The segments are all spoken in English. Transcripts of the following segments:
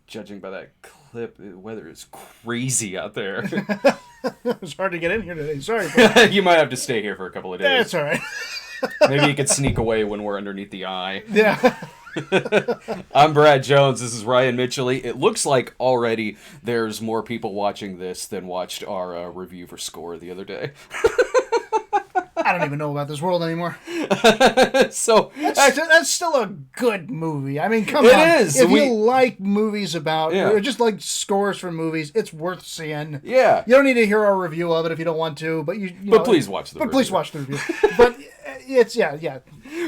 judging by that clip, the weather is crazy out there. It was hard to get in here today. Sorry. You might have to stay here for a couple of days. That's all right. Maybe you could sneak away when we're underneath the eye. Yeah. I'm Brad Jones. This is Ryan Mitchellly. It looks like already there's more people watching this than watched our review for Score the other day. I don't even know about this world anymore. So that's still a good movie. I mean, come on. It is. If you like movies about, Yeah. or just like scores from movies, it's worth seeing. Yeah. You don't need to hear our review of it if you don't want to, but you know, please watch the But review. please watch the review. But it's yeah.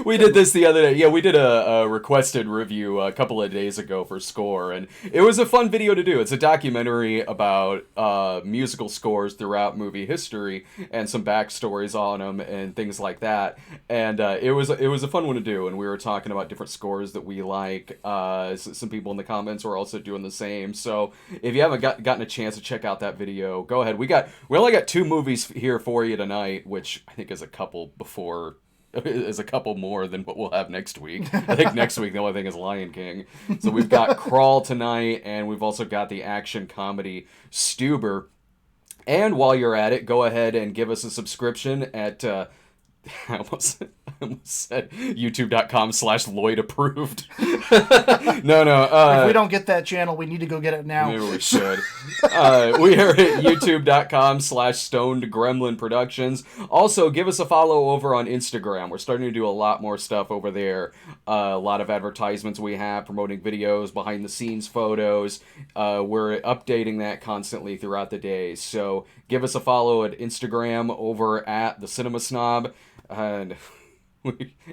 We did this the other day. Yeah, we did a requested review a couple of days ago for Score, and it was a fun video to do. It's a documentary about musical scores throughout movie history and some backstories on them and things like that. And it was a fun one to do, and we were talking about different scores that we like. Some people in the comments were also doing the same. So if you haven't gotten a chance to check out that video, go ahead. We only got 2 movies here for you tonight, which I think is a couple more than what we'll have next week. I think next week the only thing is Lion King. So we've got Crawl tonight, and we've also got the action comedy Stuber. And while you're at it, go ahead and give us a subscription at I almost said youtube.com/Lloyd approved. No. If we don't get that channel, we need to go get it now. Maybe we should. We are at youtube.com/Stoned Gremlin Productions. Also, give us a follow over on Instagram. We're starting to do a lot more stuff over there. A lot of advertisements we have, promoting videos, behind the scenes photos. We're updating that constantly throughout the day. So give us a follow at Instagram over at The Cinema Snob. And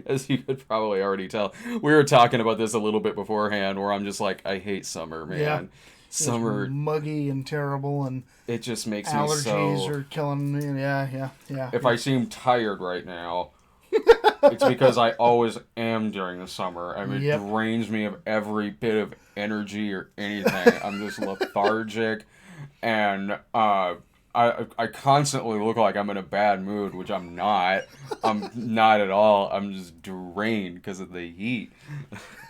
as you could probably already tell, we were talking about this a little bit beforehand, where I'm just like, I hate summer, man. Yeah. Summer, it's muggy and terrible, and it just makes me allergies are killing me. Yeah. If I seem tired right now, it's because I always am during the summer. I mean, it drains me of every bit of energy or anything. I'm just lethargic, and I constantly look like I'm in a bad mood, which I'm not. I'm not at all. I'm just drained because of the heat.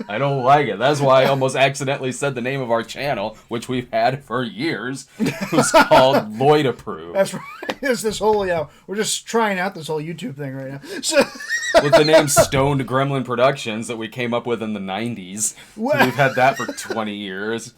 I don't like it. That's why I almost accidentally said the name of our channel, which we've had for years. It was called Lloyd Approved. That's right. It's this whole, we're just trying out this whole YouTube thing right now. So with the name Stoned Gremlin Productions that we came up with in the 90s. So we've had that for 20 years.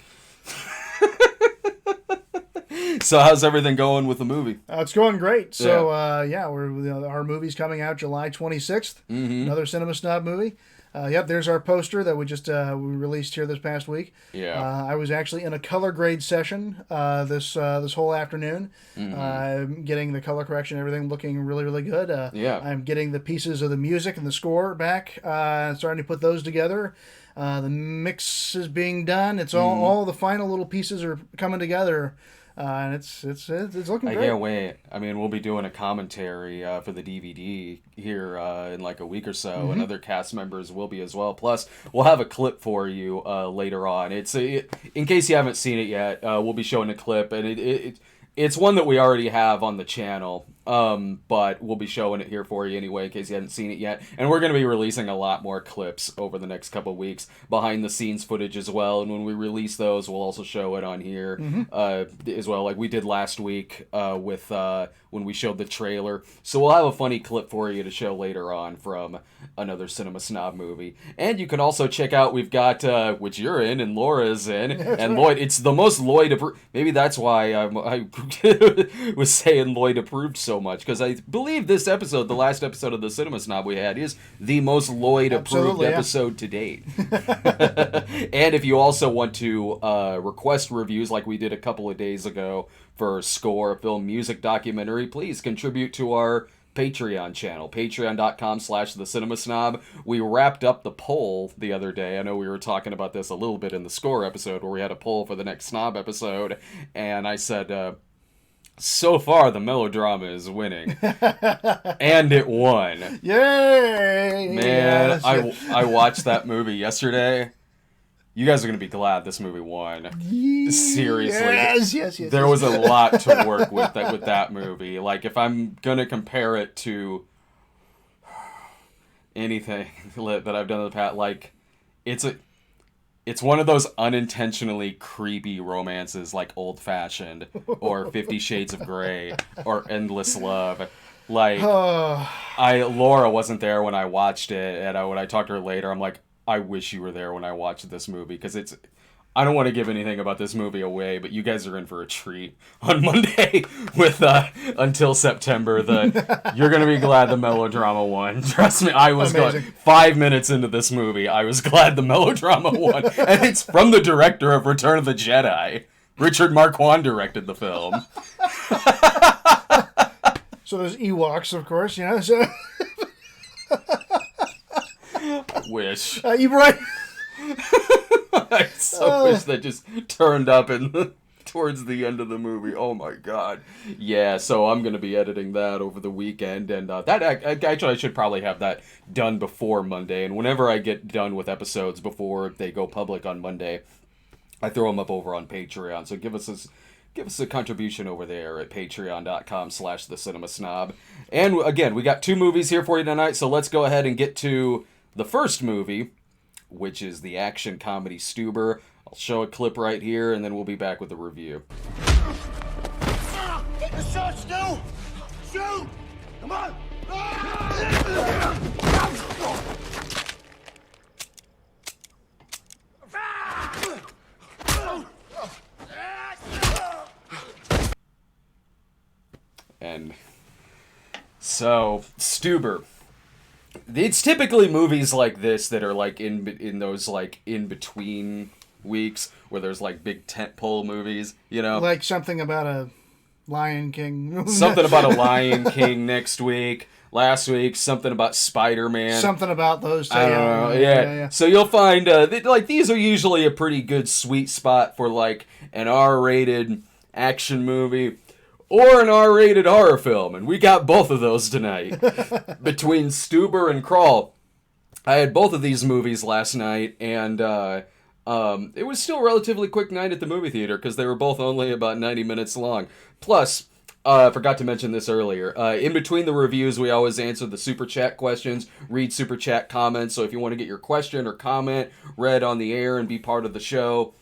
So how's everything going with the movie? It's going great. So our movie's coming out July 26th. Mm-hmm. Another Cinema Snob movie. There's our poster that we just we released here this past week. Yeah. I was actually in a color grade session this whole afternoon. Mm-hmm. Getting the color correction, everything looking really, really good. I'm getting the pieces of the music and the score back, starting to put those together. The mix is being done. It's all the final little pieces are coming together. And it's looking great. I can't wait. I mean, we'll be doing a commentary for the DVD here in like a week or so, and other cast members will be as well. Plus, we'll have a clip for you later on. In case you haven't seen it yet, we'll be showing a clip, and it's one that we already have on the channel, but we'll be showing it here for you anyway in case you haven't seen it yet. And we're going to be releasing a lot more clips over the next couple of weeks, behind the scenes footage as well. And when we release those, we'll also show it on here as well, like we did last week with when we showed the trailer. So we'll have a funny clip for you to show later on from another Cinema Snob movie. And you can also check out, we've got, which you're in and Laura's in, and right. Lloyd. It's the most Lloyd approved. Maybe that's why I was saying Lloyd approved so much, because I believe this episode, the last episode of the Cinema Snob we had, is the most Lloyd approved episode to date. And if you also want to request reviews like we did a couple of days ago for Score, a film music documentary, please contribute to our Patreon channel, patreon.com/thecinemasnob. We wrapped up the poll the other day. I know we were talking about this a little bit in the Score episode, where we had a poll for the next Snob episode, and I said, so far the melodrama is winning. And it won. Yay! Man, I watched that movie yesterday. You guys are going to be glad this movie won. Seriously. Yes. There was a lot to work with that movie. Like, if I'm going to compare it to anything that I've done in the past, like, it's It's one of those unintentionally creepy romances like Old Fashioned or 50 Shades of Grey or Endless Love. Like, Laura wasn't there when I watched it, and when I talked to her later, I'm like, I wish you were there when I watched this movie, because I don't want to give anything about this movie away, but you guys are in for a treat on Monday with Until September. You're going to be glad the melodrama won. Trust me, I was going 5 minutes into this movie. I was glad the melodrama won. And it's from the director of Return of the Jedi. Richard Marquand directed the film. So there's Ewoks, of course, you know. So wish. You're right. I so wish that just turned up towards the end of the movie. Oh my god. Yeah, so I'm going to be editing that over the weekend, and actually I should probably have that done before Monday, and whenever I get done with episodes before they go public on Monday, I throw them up over on Patreon. So give us a contribution over there at patreon.com/thecinemasnob. And again, we got 2 movies here for you tonight, so let's go ahead and get to the first movie, which is the action comedy Stuber. I'll show a clip right here, and then we'll be back with the review. Get the shot, Stu! Shoot! Come on! And so, Stuber. It's typically movies like this that are like in those like in between weeks where there's like big tentpole movies, you know, like something about a Lion King. Something about a Lion King next week. Last week, something about Spider-Man. Something about those two. I don't know. Yeah. So you'll find like these are usually a pretty good sweet spot for like an R-rated action movie or an R-rated horror film, and we got both of those tonight. Between Stuber and Crawl, I had both of these movies last night, and it was still a relatively quick night at the movie theater because they were both only about 90 minutes long. Plus, I forgot to mention this earlier. In between the reviews, we always answer the Super Chat questions, read Super Chat comments, so if you want to get your question or comment read on the air and be part of the show,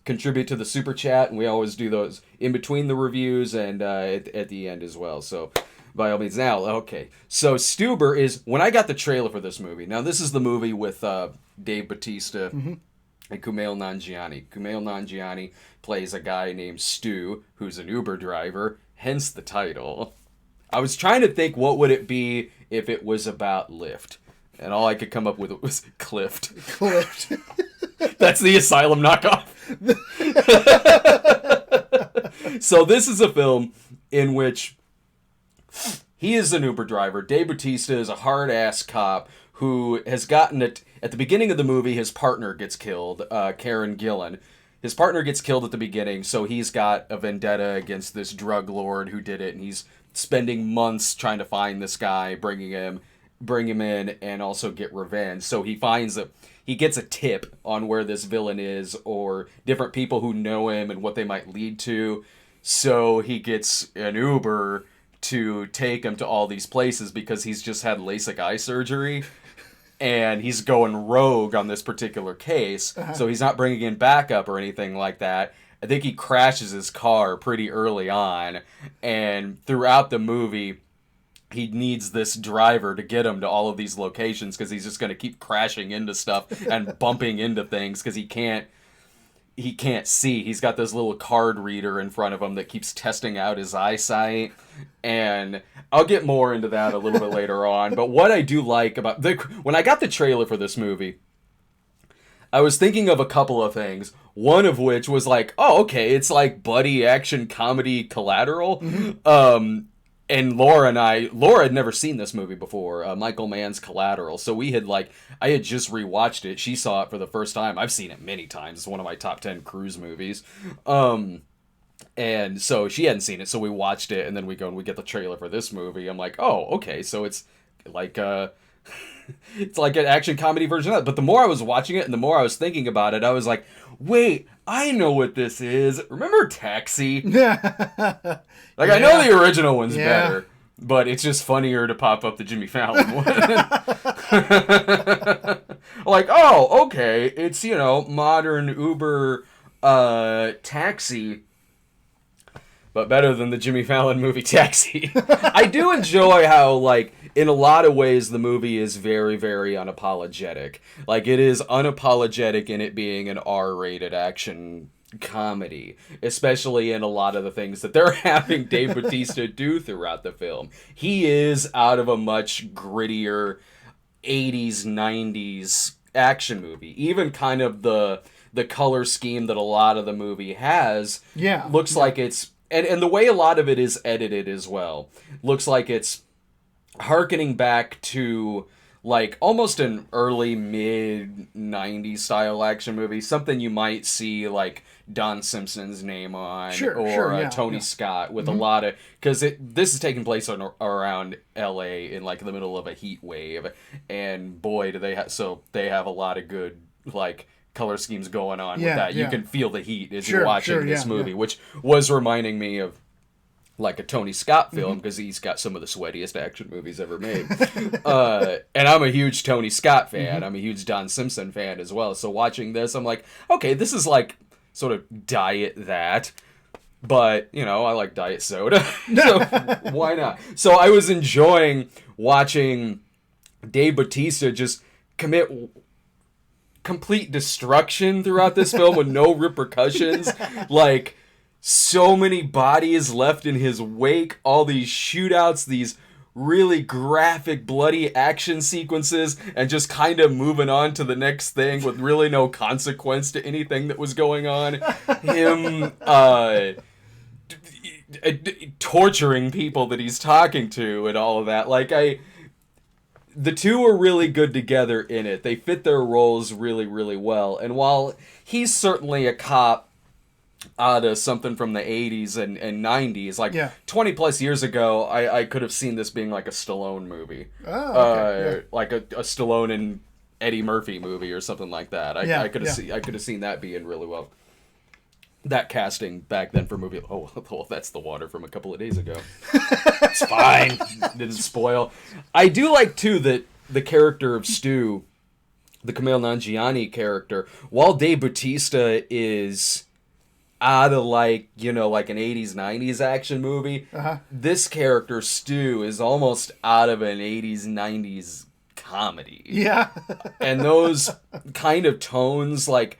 contribute to the Super Chat, and we always do those in between the reviews and at the end as well. So, by all means. Now, okay. So, Stuber is, when I got the trailer for this movie, now this is the movie with Dave Bautista and Kumail Nanjiani. Kumail Nanjiani plays a guy named Stu, who's an Uber driver, hence the title. I was trying to think what would it be if it was about Lyft, and all I could come up with was Clift. Clift. That's the Asylum knockoff. So this is a film in which he is an Uber driver. Dave Bautista is a hard-ass cop who has gotten it. At the beginning of the movie, his partner gets killed, Karen Gillan. His partner gets killed at the beginning, so he's got a vendetta against this drug lord who did it, and he's spending months trying to find this guy, bring him in, and also get revenge. So he finds that he gets a tip on where this villain is, or different people who know him and what they might lead to. So he gets an Uber to take him to all these places because he's just had LASIK eye surgery. And he's going rogue on this particular case. So he's not bringing in backup or anything like that. I think he crashes his car pretty early on. And throughout the movie, he needs this driver to get him to all of these locations because he's just going to keep crashing into stuff and bumping into things because he can't see. He's got this little card reader in front of him that keeps testing out his eyesight. And I'll get more into that a little bit later on. But what I do like about when I got the trailer for this movie, I was thinking of a couple of things. One of which was like, oh, okay, it's like buddy action comedy Collateral. And Laura had never seen this movie before, Michael Mann's Collateral. So I had just rewatched it. She saw it for the first time. I've seen it many times. It's one of my top 10 cruise movies. And so she hadn't seen it, so we watched it, and then we go and we get the trailer for this movie. I'm like, oh, okay, so it's like it's like an action comedy version of that. But the more I was watching it and the more I was thinking about it, I was like, wait, I know what this is. Remember Taxi? I know the original one's better, but it's just funnier to pop up the Jimmy Fallon one. like, oh, okay, it's, modern Uber Taxi, but better than the Jimmy Fallon movie Taxi. I do enjoy how, like, in a lot of ways, the movie is very, very unapologetic. Like, it is unapologetic in it being an R-rated action comedy, especially in a lot of the things that they're having Dave Bautista do throughout the film. He is out of a much grittier 80s, 90s action movie. Even kind of the color scheme that a lot of the movie has looks like it's... And the way a lot of it is edited as well, looks like it's harkening back to, like, almost an early, mid-90s style action movie. Something you might see, like, Don Simpson's name on, Tony Scott, with a lot of... Because this is taking place around L.A. in, like, the middle of a heat wave. And, boy, do they have... So they have a lot of good, like... color schemes going on with that. You can feel the heat as you're watching this movie, which was reminding me of like a Tony Scott film, because he's got some of the sweatiest action movies ever made. And I'm a huge Tony Scott fan. I'm a huge Don Simpson fan as well. So watching this, I'm like, okay, this is like sort of diet that. But, I like diet soda. So why not? So I was enjoying watching Dave Bautista just commit complete destruction throughout this film with no repercussions. Like, so many bodies left in his wake, all these shootouts, these really graphic, bloody action sequences, and just kind of moving on to the next thing with really no consequence to anything that was going on. Him, torturing people that he's talking to and all of that. Like, the two are really good together in it. They fit their roles really, really well. And while he's certainly a cop out of something from the 80s and 90s, like 20 plus years ago, I could have seen this being like a Stallone movie. Like a Stallone and Eddie Murphy movie or something like that. I could have seen that being really well. That casting back then for movie... Oh, well, that's the water from a couple of days ago. It's fine. Didn't spoil. I do like, too, that the character of Stu, the Kumail Nanjiani character, while Dave Bautista is out of, like, like an 80s, 90s action movie, this character, Stu, is almost out of an 80s, 90s comedy. Yeah. And those kind of tones, like,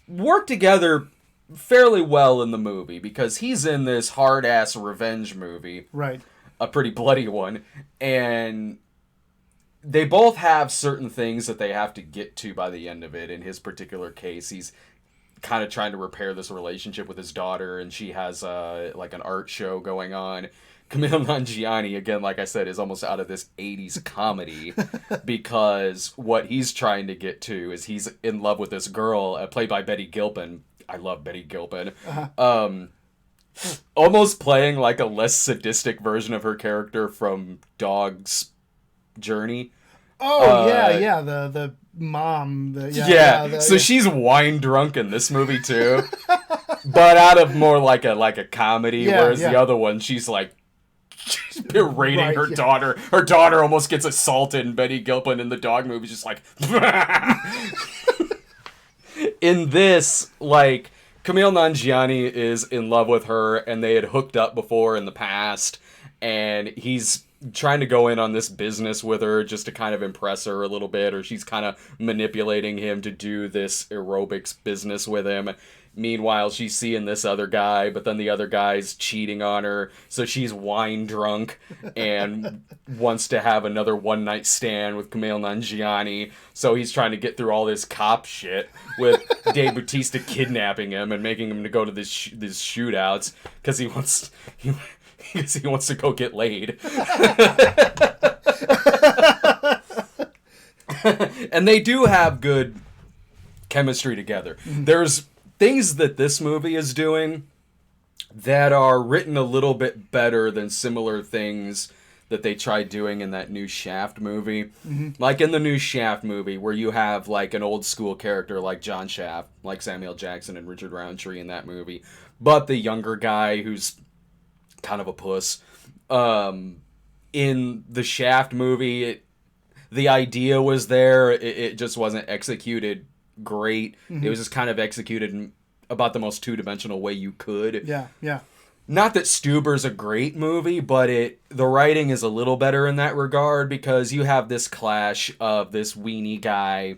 work together fairly well in the movie, because he's in this hard-ass revenge movie. Right. A pretty bloody one. And they both have certain things that they have to get to by the end of it. In his particular case, he's kind of trying to repair this relationship with his daughter, and she has like an art show going on. Kumail Nanjiani, again, like I said, is almost out of this 80s comedy, because what he's trying to get to is he's in love with this girl, played by Betty Gilpin. I love Betty Gilpin. Almost playing like a less sadistic version of her character from Dog's Journey. Oh, the mom. So she's wine drunk in this movie too, but out of more like a comedy, whereas the other one, she's like, she's berating her daughter. Her daughter almost gets assaulted, and Betty Gilpin in the Dog movie is just like... In this, like, Kumail Nanjiani is in love with her, and they had hooked up before in the past, and he's trying to go in on this business with her just to kind of impress her a little bit, or she's kind of manipulating him to do this aerobics business with him. Meanwhile, she's seeing this other guy, but then the other guy's cheating on her, so she's wine drunk and wants to have another one-night stand with Kumail Nanjiani, so he's trying to get through all this cop shit with Dave Bautista kidnapping him and making him to go to these shootouts because he wants to go get laid. And they do have good chemistry together. There's things that this movie is doing that are written a little bit better than similar things that they tried doing in that new Shaft movie. Like in the new Shaft movie, where you have like an old school character like John Shaft, like Samuel Jackson and Richard Roundtree in that movie, but the younger guy who's kind of a puss. In the Shaft movie, the idea was there. It just wasn't executed great. It was just kind of executed in about the most two-dimensional way you could. Yeah. Not that Stuber's a great movie, but the writing is a little better in that regard, because you have this clash of this weenie guy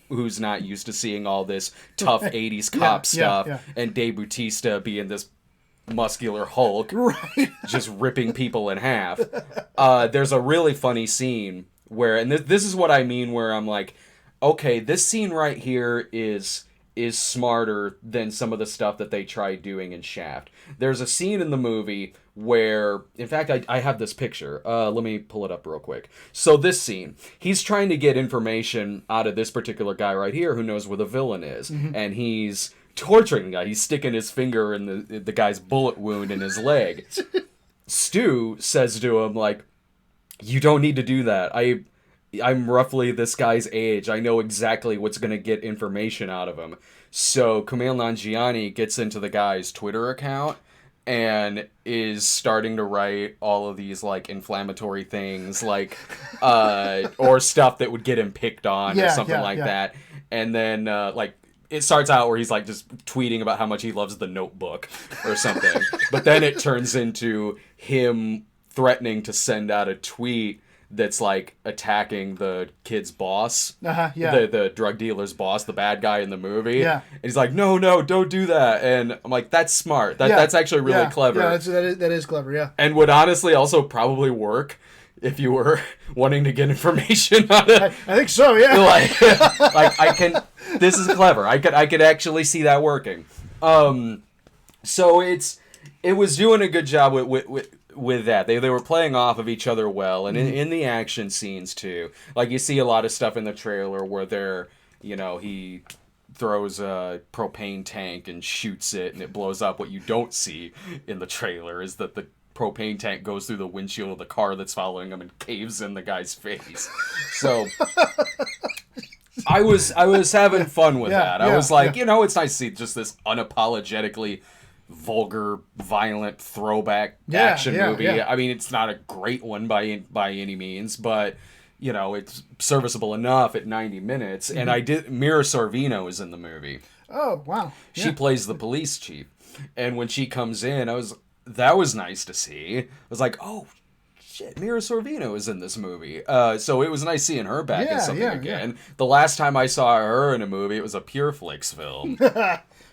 who's not used to seeing all this tough 80s cop stuff, and Dave Bautista being this muscular Hulk, just ripping people in half. There's a really funny scene where, and this is what I mean, where I'm like, okay, this scene right here is smarter than some of the stuff that they tried doing in Shaft. There's a scene in the movie where, in fact, I have this picture. Let me pull it up real quick. So this scene, he's trying to get information out of this particular guy right here who knows where the villain is. And he's torturing the guy. He's sticking his finger in the guy's bullet wound in his leg. Stu says to him, like, you don't need to do that. I'm roughly this guy's age. I know exactly what's going to get information out of him. So Kumail Nanjiani gets into the guy's Twitter account and is starting to write all of these, like, inflammatory things, like, or stuff that would get him picked on or something like that. And then, like, it starts out where he's, like, just tweeting about how much he loves The Notebook or something. But then it turns into him threatening to send out a tweet that's, like, attacking the kid's boss, the drug dealer's boss, the bad guy in the movie. And he's like, no, don't do that. And I'm like, that's smart. That's actually really clever. Yeah, that is clever, yeah. And would honestly also probably work if you were wanting to get information on it. I think so, yeah. like I can. This is clever. I could actually see that working. So it was doing a good job with that. They were playing off of each other well, and in the action scenes too. Like, you see a lot of stuff in the trailer where he throws a propane tank and shoots it and it blows up. What you don't see in the trailer is that the propane tank goes through the windshield of the car that's following him and caves in the guy's face. So I was having fun with that. I was like, it's nice to see just this unapologetically vulgar, violent throwback action movie. I mean, it's not a great one by any means, but it's serviceable enough at 90 minutes. And Mira Sorvino is in the movie. Oh, wow. She plays the police chief. And when she comes in, that was nice to see. I was like, oh, shit, Mira Sorvino is in this movie. So it was nice seeing her back in something again. Yeah. The last time I saw her in a movie, it was a Pure Flix film.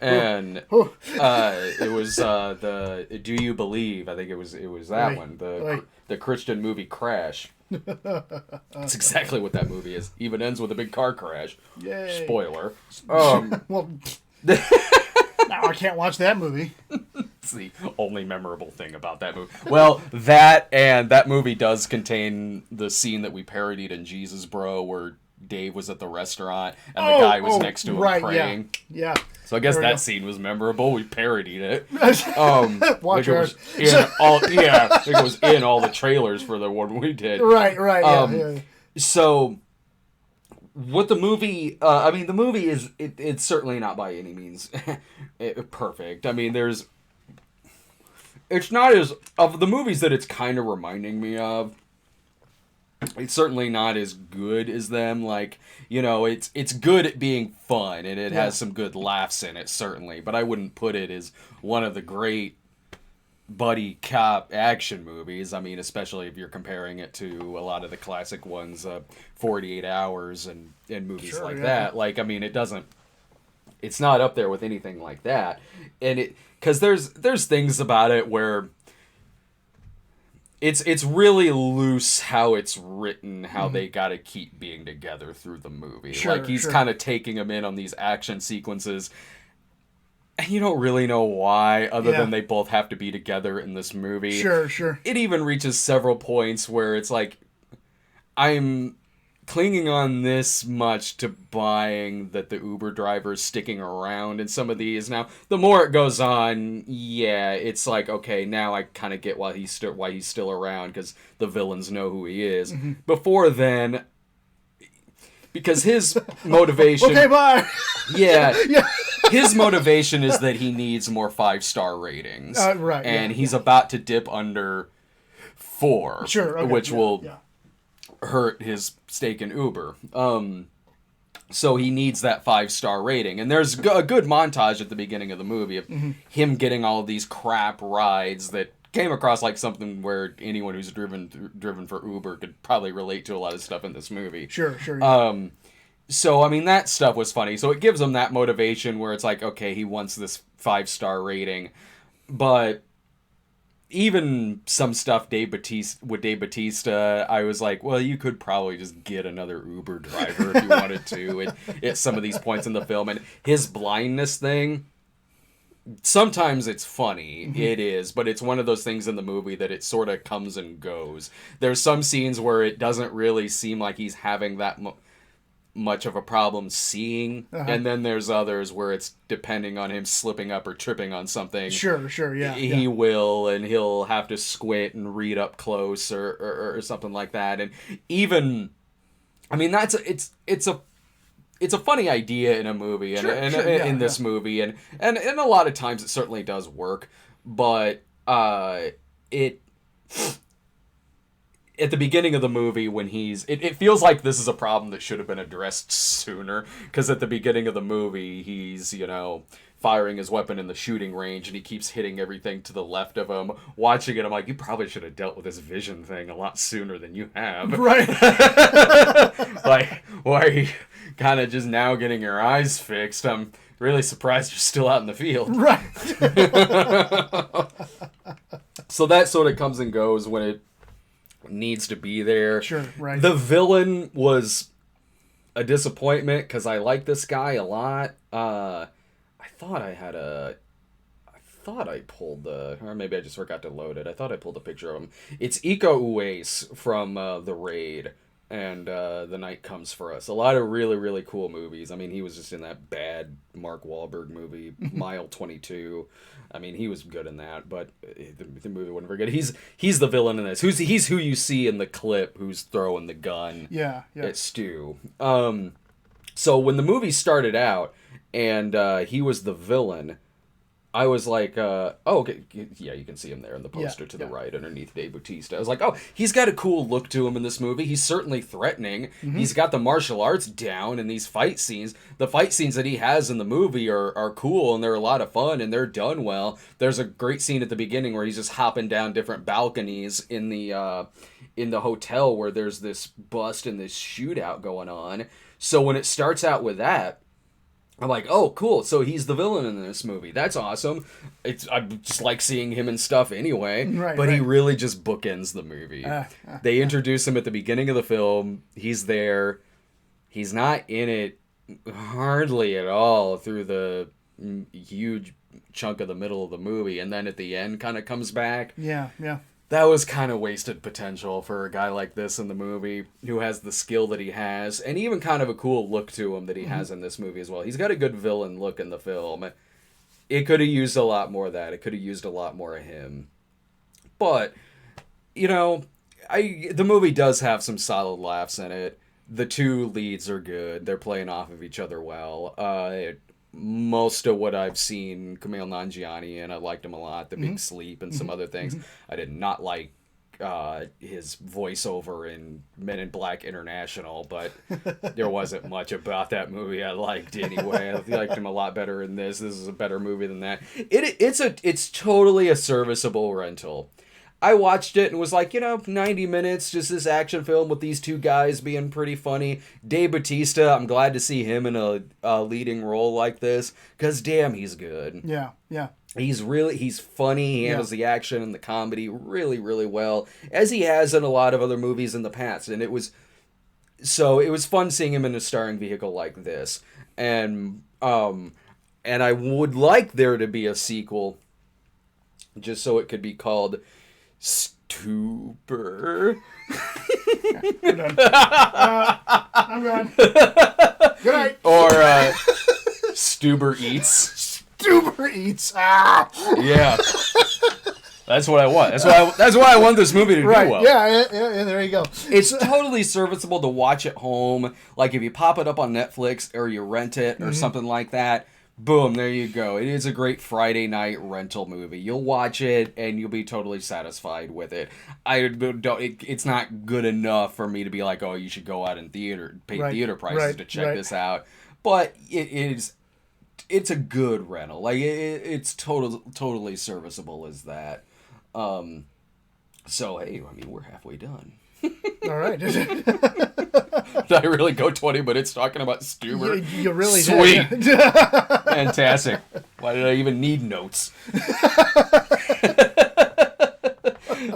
And it was the Do You Believe? I think it was that one. The Christian movie Crash. That's exactly what that movie is. Even ends with a big car crash. Yay. Spoiler. Well, now I can't watch that movie. It's the only memorable thing about that movie. Well, that movie does contain the scene that we parodied in Jesus Bro, where Dave was at the restaurant and the guy was next to him praying. Yeah. So I guess that scene was memorable. We parodied it. Watch ours. I think it was in all the trailers for the one we did. Right. So what the movie, the movie is, it's certainly not by any means perfect. I mean, it's not as, of the movies that it's kind of reminding me of, it's certainly not as good as them. Like, it's good at being fun, and it has some good laughs in it, certainly. But I wouldn't put it as one of the great buddy cop action movies. I mean, especially if you're comparing it to a lot of the classic ones, 48 Hours and movies that. Like, I mean, it's not up there with anything like that. And because there's things about it where it's really loose how it's written, how they got to keep being together through the movie. Like, he's kind of taking them in on these action sequences, and you don't really know why, other than they both have to be together in this movie. Sure. It even reaches several points where it's like, I'm clinging on this much to buying that the Uber driver is sticking around in some of these. Now, the more it goes on, it's like, okay, now I kind of get why he's still around, because the villains know who he is. Mm-hmm. Before then, because his motivation... Okay, bye! Yeah. His motivation is that he needs more 5-star ratings. And he's about to dip under 4. Sure, okay, which will... hurt his stake in Uber. So he needs that 5-star rating. And there's a good montage at the beginning of the movie of him getting all of these crap rides that came across like something where anyone who's driven for Uber could probably relate to a lot of stuff in this movie. Sure. Yeah. So, I mean, that stuff was funny. So it gives him that motivation where it's like, okay, he wants this 5-star rating. But even some stuff Dave Bautista, I was like, well, you could probably just get another Uber driver if you wanted to at some of these points in the film. And his blindness thing, sometimes it's funny. It is, but it's one of those things in the movie that it sort of comes and goes. There's some scenes where it doesn't really seem like he's having that much of a problem seeing, and then there's others where it's depending on him slipping up or tripping on something. Sure, yeah. He will, and he'll have to squint and read up close or something like that. And even, I mean, it's a funny idea in a movie, and in this movie, and a lot of times it certainly does work, but at the beginning of the movie when it feels like this is a problem that should have been addressed sooner, because at the beginning of the movie he's, firing his weapon in the shooting range and he keeps hitting everything to the left of him. Watching it, I'm like, you probably should have dealt with this vision thing a lot sooner than you have. Right. Like, why are you kind of just now getting your eyes fixed? I'm really surprised you're still out in the field. Right. So that sort of comes and goes when it needs to be there. Sure, right. The villain was a disappointment because I like this guy a lot. I thought I pulled or maybe I just forgot to load it. I thought I pulled a picture of him. It's Iko Uwais from The Raid and The Night Comes for Us. A lot of really, really cool movies. I mean, he was just in that bad Mark Wahlberg movie, Mile 22. I mean, he was good in that, but the movie wasn't very good. He's the villain in this. He's who you see in the clip who's throwing the gun at Stu. So when the movie started out and he was the villain, I was like, okay, yeah, you can see him there in the poster to the right underneath Dave Bautista. I was like, oh, he's got a cool look to him in this movie. He's certainly threatening. He's got the martial arts down in these fight scenes. The fight scenes that he has in the movie are cool, and they're a lot of fun, and they're done well. There's a great scene at the beginning where he's just hopping down different balconies in the hotel where there's this bust and this shootout going on. So when it starts out with that, I'm like, oh, cool. So he's the villain in this movie. That's awesome. I just like seeing him and stuff anyway. But he really just bookends the movie. They introduce him at the beginning of the film. He's there. He's not in it hardly at all through the huge chunk of the middle of the movie. And then at the end kind of comes back. Yeah. That was kind of wasted potential for a guy like this in the movie who has the skill that he has and even kind of a cool look to him that he has in this movie as well. He's got a good villain look in the film. It could have used a lot more of that. It could have used a lot more of him. But, the movie does have some solid laughs in it. The two leads are good. They're playing off of each other well. Most of what I've seen Kumail Nanjiani, and I liked him a lot. The Big Sleep and some other things. I did not like his voiceover in Men in Black International, but there wasn't much about that movie I liked anyway. I liked him a lot better in this. This is a better movie than that. It's totally a serviceable rental. I watched it and was like, 90 minutes, just this action film with these two guys being pretty funny. Dave Bautista, I'm glad to see him in a leading role like this, because damn, he's good. Yeah. He's funny. He handles the action and the comedy really, really well, as he has in a lot of other movies in the past. And it was fun seeing him in a starring vehicle like this. And I would like there to be a sequel, just so it could be called Stuber. I'm gone. Good night. Or Stuber Eats. Stuber Eats. Yeah. That's what I want. That's why I want this movie to do well. Yeah, there you go. It's totally serviceable to watch at home. Like if you pop it up on Netflix or you rent it or something like that. Boom, there you go. It is a great Friday night rental movie. You'll watch it and you'll be totally satisfied with it. It's not good enough for me to be like, oh, you should go out in theater, pay theater prices to check this out. But it's a good rental. Like it's totally serviceable as that. So hey, I mean, we're halfway done. All right. Did I really go 20 minutes talking about Stuber? You really Sweet. did. Fantastic. Why did I even need notes?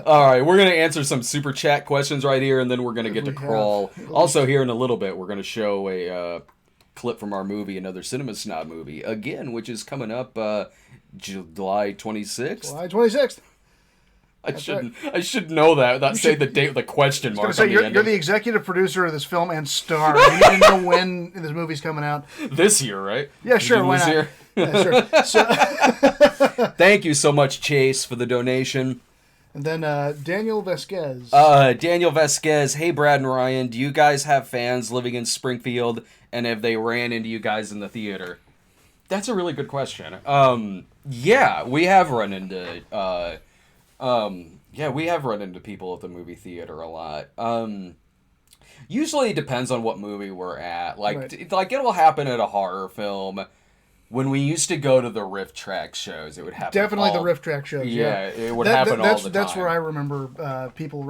All right, we're going to answer some super chat questions right here, and then we're going to get to Crawl. Also, here in a little bit, we're going to show a clip from our movie, another Cinema Snob movie, again, which is coming up July 26th. July 26th. I should know that without saying the date with a question mark. You're the executive producer of this film and star. You need to know when this movie's coming out. This year, right? Yeah, sure. Why not? Year? Yeah, sure. So, thank you so much, Chase, for the donation. And then Daniel Vasquez. Daniel Vasquez. Hey, Brad and Ryan. Do you guys have fans living in Springfield? And have they ran into you guys in the theater? That's a really good question. Yeah, we have run into... we have run into people at the movie theater a lot. Usually it depends on what movie we're at. Like it'll happen at a horror film. When we used to go to the Riff Track shows, it would happen. Definitely the Riff Track shows. Yeah, it would happen all the time. That's where I remember people.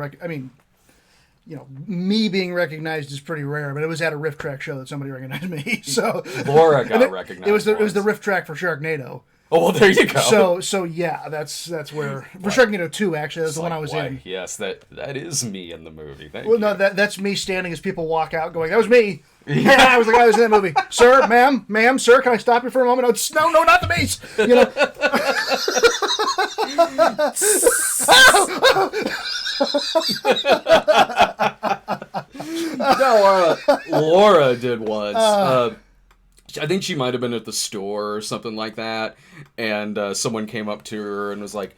Me being recognized is pretty rare, but it was at a Riff Track show that somebody recognized me. So Laura got recognized. It was the Riff Track for Sharknado. Oh, well, there you go. So yeah, that's where for Sharknado 2 actually. That's the one I was in. Yes, that is me in the movie. Thank you. No, that's me standing as people walk out, going, "That was me." Yeah, I was the guy who was in that movie. Sir, ma'am, sir, can I stop you for a moment? No, not the mace. You know. No, Laura did once. I think she might have been at the store or something like that, and someone came up to her and was like,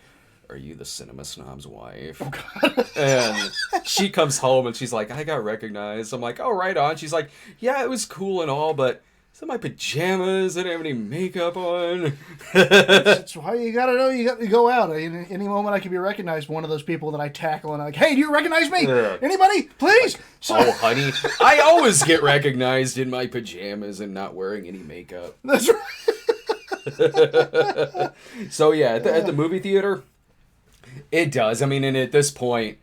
"Are you the Cinema Snob's wife?" Oh, God. And she comes home and she's like, "I got recognized." I'm like, "Oh, right on." She's like, "Yeah, it was cool and all, but it's in my pajamas. I didn't have any makeup on." That's why you gotta know you got to go out. Any moment I can be recognized, one of those people that I tackle and I'm like, "Hey, do you recognize me? Anybody? Please?" Oh, honey, I always get recognized in my pajamas and not wearing any makeup. That's right. So yeah, at the movie theater, it does. I mean, and at this point,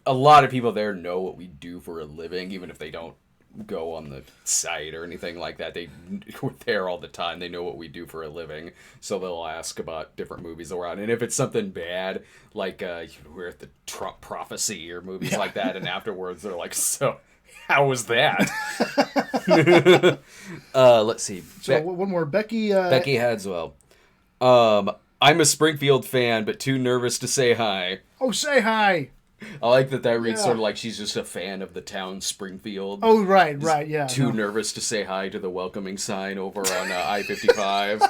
a lot of people there know what we do for a living, even if they don't go on the site or anything like that. We're there all the time. They know what we do for a living, so they'll ask about different movies that we're on. And if it's something bad, like we're at the Trump Prophecy or movies like that, and afterwards they're like, "So, how was that?" Let's see. So one more, Becky Hadswell. I'm a Springfield fan, but too nervous to say hi. Oh, say hi. I like that reads sort of like she's just a fan of the town Springfield. Oh, right, yeah. Too nervous to say hi to the welcoming sign over on I-55.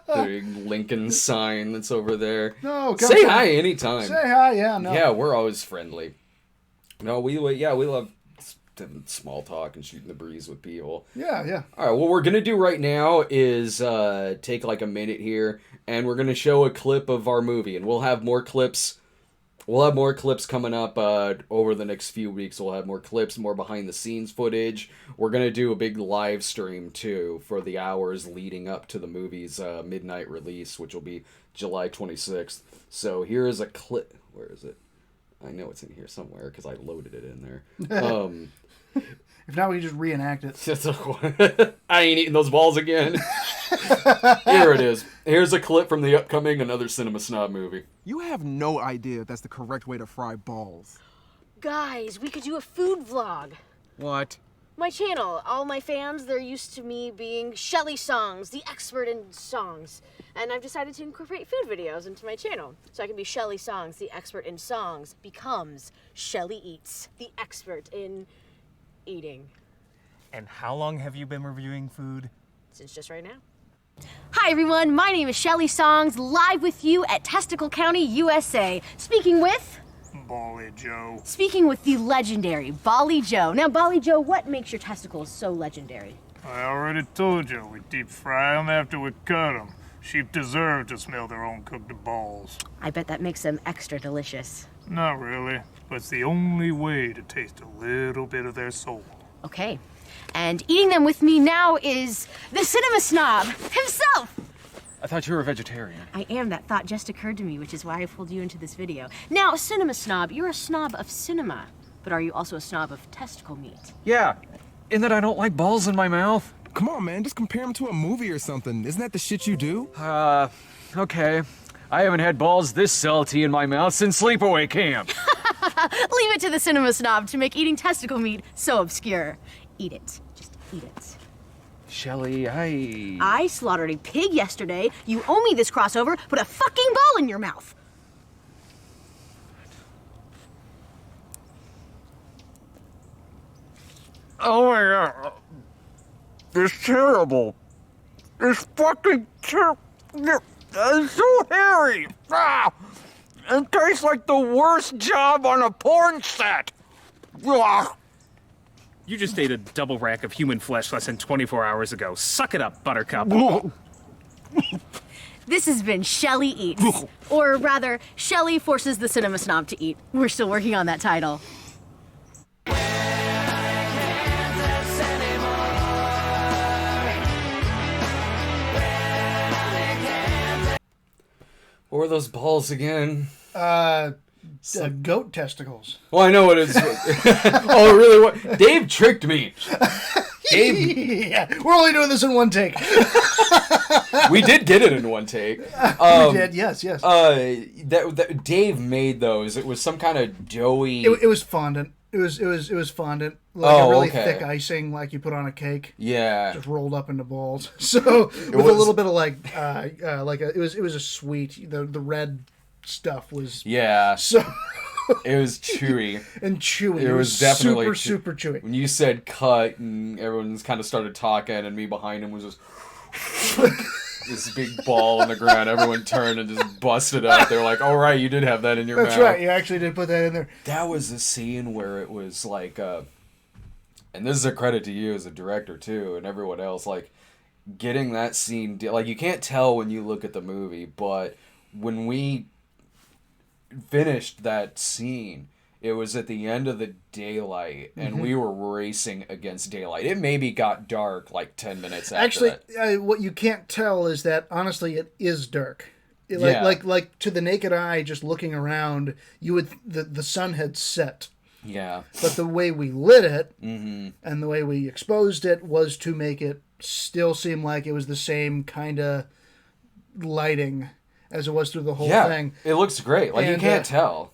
The Lincoln sign that's over there. No, say hi anytime. Say hi, yeah, no. Yeah, we're always friendly. No, we love small talk and shooting the breeze with people. Yeah. All right, what we're going to do right now is take like a minute here, and we're going to show a clip of our movie, and we'll have more clips. We'll have more clips coming up over the next few weeks. We'll have more clips, more behind-the-scenes footage. We're going to do a big live stream, too, for the hours leading up to the movie's midnight release, which will be July 26th. So here is a clip. Where is it? I know it's in here somewhere because I loaded it in there. If not, we can just reenact it. I ain't eating those balls again. Here it is. Here's a clip from the upcoming Another Cinema Snob movie. You have no idea that's the correct way to fry balls. Guys, we could do a food vlog. What? My channel. All my fans, they're used to me being Shelly Songs, the expert in songs. And I've decided to incorporate food videos into my channel. So I can be Shelly Songs, the expert in songs, becomes Shelly Eats, the expert in eating. And how long have you been reviewing food? Since just right now. Hi everyone, my name is Shelly Songs, live with you at Testicle County, USA. Speaking with... Bally Joe. Speaking with the legendary Bally Joe. Now, Bally Joe, what makes your testicles so legendary? I already told you, we deep fry them after we cut them. Sheep deserve to smell their own cooked balls. I bet that makes them extra delicious. Not really, but it's the only way to taste a little bit of their soul. Okay. And eating them with me now is the cinema snob himself! I thought you were a vegetarian. I am. That thought just occurred to me, which is why I pulled you into this video. Now, cinema snob, you're a snob of cinema. But are you also a snob of testicle meat? Yeah, in that I don't like balls in my mouth. Come on, man, just compare them to a movie or something. Isn't that the shit you do? Okay. I haven't had balls this salty in my mouth since sleepaway camp. Leave it to the cinema snob to make eating testicle meat so obscure. Eat it. Just eat it. Shelly, I slaughtered a pig yesterday. You owe me this crossover. Put a fucking ball in your mouth. Oh my god. It's terrible. It's fucking terrible. It's so hairy. Ah! It tastes like the worst job on a porn set. Ah! You just ate a double rack of human flesh less than 24 hours ago. Suck it up, Buttercup. This has been Shelly Eats. Or rather, Shelly forces the cinema snob to eat. We're still working on that title. What were those balls again? Goat testicles. Well, I know what it is. Oh, really? What? Dave tricked me. Dave. Yeah, we're only doing this in one take. We did get it in one take. We did, yes. That Dave made those. It was some kind of doughy. It was fondant. It was fondant, like a really thick icing, like you put on a cake. Yeah, just rolled up into balls. So with a little bit of it was a sweet. The red stuff was So it was chewy and chewy. It was definitely super chewy. When you said cut, and everyone's kind of started talking, and me behind him was just. This big ball on the ground. Everyone turned and just busted out. They're like, "All right, you did have that in your mouth." That's right. You actually did put that in there. That was the scene where it was like, and this is a credit to you as a director too, and everyone else. Like, getting that scene, like you can't tell when you look at the movie, but when we finished that scene, it was at the end of the daylight, and we were racing against daylight. It maybe got dark like 10 minutes after Actually, what you can't tell is that, honestly, it is dark. Like to the naked eye, just looking around, you would the sun had set. Yeah. But the way we lit it, and the way we exposed it, was to make it still seem like it was the same kind of lighting as it was through the whole thing. It looks great. Like, you can't tell.